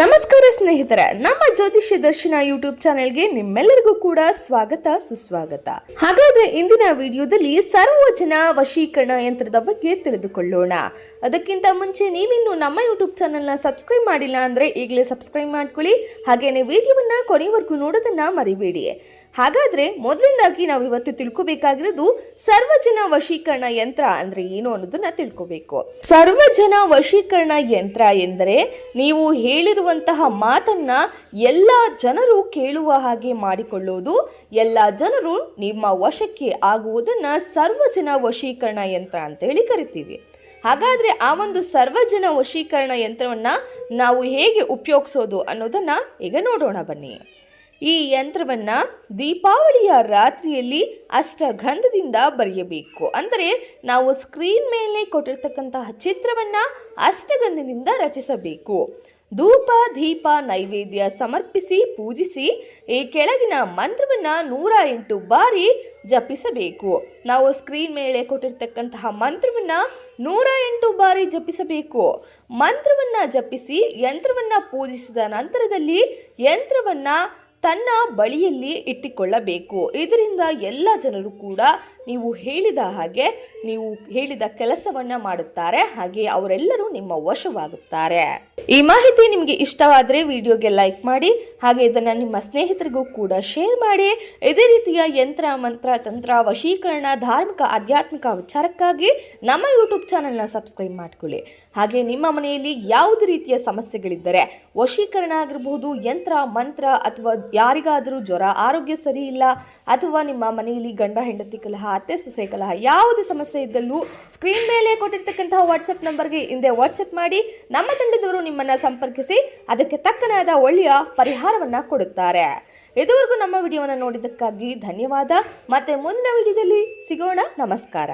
ನಮಸ್ಕಾರ ಸ್ನೇಹಿತರೆ, ನಮ್ಮ ಜ್ಯೋತಿಷ್ಯ ದರ್ಶನ ಯೂಟ್ಯೂಬ್ ಚಾನೆಲ್ಗೆ ನಿಮ್ಮೆಲ್ಲರಿಗೂ ಕೂಡ ಸ್ವಾಗತ ಸುಸ್ವಾಗತ. ಹಾಗಾದ್ರೆ ಇಂದಿನ ವಿಡಿಯೋದಲ್ಲಿ ಸರ್ವಜನ ವಶೀಕರಣ ಯಂತ್ರದ ಬಗ್ಗೆ ತಿಳಿದುಕೊಳ್ಳೋಣ. ಅದಕ್ಕಿಂತ ಮುಂಚೆ ನೀವಿನ್ನು ನಮ್ಮ ಯೂಟ್ಯೂಬ್ ಚಾನೆಲ್ನ ಸಬ್ಸ್ಕ್ರೈಬ್ ಮಾಡಿಲ್ಲ ಅಂದ್ರೆ ಈಗಲೇ ಸಬ್ಸ್ಕ್ರೈಬ್ ಮಾಡ್ಕೊಳ್ಳಿ. ಹಾಗೇನೆ ವಿಡಿಯೋವನ್ನ ಕೊನೆವರೆಗೂ ನೋಡೋದನ್ನ ಮರಿಬೇಡಿ. ಹಾಗಾದ್ರೆ ಮೊದಲನೇದಾಗಿ ನಾವು ಇವತ್ತು ತಿಳ್ಕೋಬೇಕಾಗಿರೋದು ಸರ್ವಜನ ವಶೀಕರಣ ಯಂತ್ರ ಅಂದ್ರೆ ಏನು ಅನ್ನೋದನ್ನ ತಿಳ್ಕೋಬೇಕು. ಸರ್ವಜನ ವಶೀಕರಣ ಯಂತ್ರ ಎಂದರೆ ನೀವು ಹೇಳಿರುವಂತಹ ಮಾತನ್ನ ಎಲ್ಲ ಜನರು ಕೇಳುವ ಹಾಗೆ ಮಾಡಿಕೊಳ್ಳುವುದು, ಎಲ್ಲ ಜನರು ನಿಮ್ಮ ವಶಕ್ಕೆ ಆಗುವುದನ್ನ ಸರ್ವಜನ ವಶೀಕರಣ ಯಂತ್ರ ಅಂತ ಹೇಳಿ ಕರಿತೀವಿ. ಹಾಗಾದ್ರೆ ಆ ಒಂದು ಸರ್ವಜನ ವಶೀಕರಣ ಯಂತ್ರವನ್ನ ನಾವು ಹೇಗೆ ಉಪಯೋಗಿಸೋದು ಅನ್ನೋದನ್ನ ಈಗ ನೋಡೋಣ ಬನ್ನಿ. ಈ ಯಂತ್ರವನ್ನ ದೀಪಾವಳಿಯ ರಾತ್ರಿಯಲ್ಲಿ ಅಷ್ಟಗಂಧದಿಂದ ಬರೆಯಬೇಕು. ಅಂದರೆ ನಾವು ಸ್ಕ್ರೀನ್ ಮೇಲೆ ಕೊಟ್ಟಿರ್ತಕ್ಕಂತಹ ಚಿತ್ರವನ್ನ ಅಷ್ಟಗಂಧದಿಂದ ರಚಿಸಬೇಕು. ಧೂಪ ದೀಪ ನೈವೇದ್ಯ ಸಮರ್ಪಿಸಿ ಪೂಜಿಸಿ ಈ ಕೆಳಗಿನ ಮಂತ್ರವನ್ನ 108 ಬಾರಿ ಜಪಿಸಬೇಕು. ನಾವು ಸ್ಕ್ರೀನ್ ಮೇಲೆ ಕೊಟ್ಟಿರ್ತಕ್ಕಂತಹ ಮಂತ್ರವನ್ನ 108 ಬಾರಿ ಜಪಿಸಬೇಕು. ಮಂತ್ರವನ್ನ ಜಪಿಸಿ ಯಂತ್ರವನ್ನ ಪೂಜಿಸಿದ ನಂತರದಲ್ಲಿ ಯಂತ್ರವನ್ನ ತನ್ನ ಬಳಿಯಲ್ಲಿ ಇಟ್ಟುಕೊಳ್ಳಬೇಕು. ಇದರಿಂದ ಎಲ್ಲ ಜನರು ಕೂಡ ನೀವು ಹೇಳಿದ ಹಾಗೆ ನೀವು ಹೇಳಿದ ಕೆಲಸವನ್ನ ಮಾಡುತ್ತಾರೆ, ಹಾಗೆ ಅವರೆಲ್ಲರೂ ನಿಮ್ಮ ವಶವಾಗುತ್ತಾರೆ. ಈ ಮಾಹಿತಿ ನಿಮಗೆ ಇಷ್ಟವಾದರೆ ವಿಡಿಯೋಗೆ ಲೈಕ್ ಮಾಡಿ, ಹಾಗೆ ಇದನ್ನು ನಿಮ್ಮ ಸ್ನೇಹಿತರಿಗೂ ಕೂಡ ಶೇರ್ ಮಾಡಿ. ಇದೇ ರೀತಿಯ ಯಂತ್ರ ಮಂತ್ರ ತಂತ್ರ ವಶೀಕರಣ ಧಾರ್ಮಿಕ ಆಧ್ಯಾತ್ಮಿಕ ವಿಚಾರಕ್ಕಾಗಿ ನಮ್ಮ ಯೂಟ್ಯೂಬ್ ಚಾನೆಲ್ನ ಸಬ್ಸ್ಕ್ರೈಬ್ ಮಾಡ್ಕೊಳ್ಳಿ. ಹಾಗೆ ನಿಮ್ಮ ಮನೆಯಲ್ಲಿ ಯಾವುದೇ ರೀತಿಯ ಸಮಸ್ಯೆಗಳಿದ್ದರೆ ವಶೀಕರಣ ಆಗಿರಬಹುದು, ಯಂತ್ರ ಮಂತ್ರ, ಅಥವಾ ಯಾರಿಗಾದರೂ ಜ್ವರ, ಆರೋಗ್ಯ ಸರಿ ಇಲ್ಲ, ಅಥವಾ ನಿಮ್ಮ ಮನೆಯಲ್ಲಿ ಗಂಡ ಹೆಂಡತಿ ಕಲಹ, ಅತ್ತೆ ಸೊಸೆ ಕಲಹ, ಯಾವುದೇ ಸಮಸ್ಯೆ ಇದ್ದಲ್ಲೂ ಸ್ಕ್ರೀನ್ ಮೇಲೆ ಕೊಟ್ಟಿರ್ತಕ್ಕಂತಹ ವಾಟ್ಸಪ್ ನಂಬರ್ಗೆ ಹಿಂದೆ ವಾಟ್ಸಪ್ ಮಾಡಿ ನಮ್ಮ ತಂಡದವರು ನಿಮ್ಮನ್ನ ಸಂಪರ್ಕಿಸಿ ಅದಕ್ಕೆ ತಕ್ಕನಾದ ಒಳ್ಳೆಯ ಪರಿಹಾರವನ್ನ ಕೊಡುತ್ತಾರೆ. ಇದುವರೆಗೂ ನಮ್ಮ ವಿಡಿಯೋವನ್ನು ನೋಡಿದ್ದಕ್ಕಾಗಿ ಧನ್ಯವಾದ. ಮತ್ತೆ ಮುಂದಿನ ವಿಡಿಯೋದಲ್ಲಿ ಸಿಗೋಣ. ನಮಸ್ಕಾರ.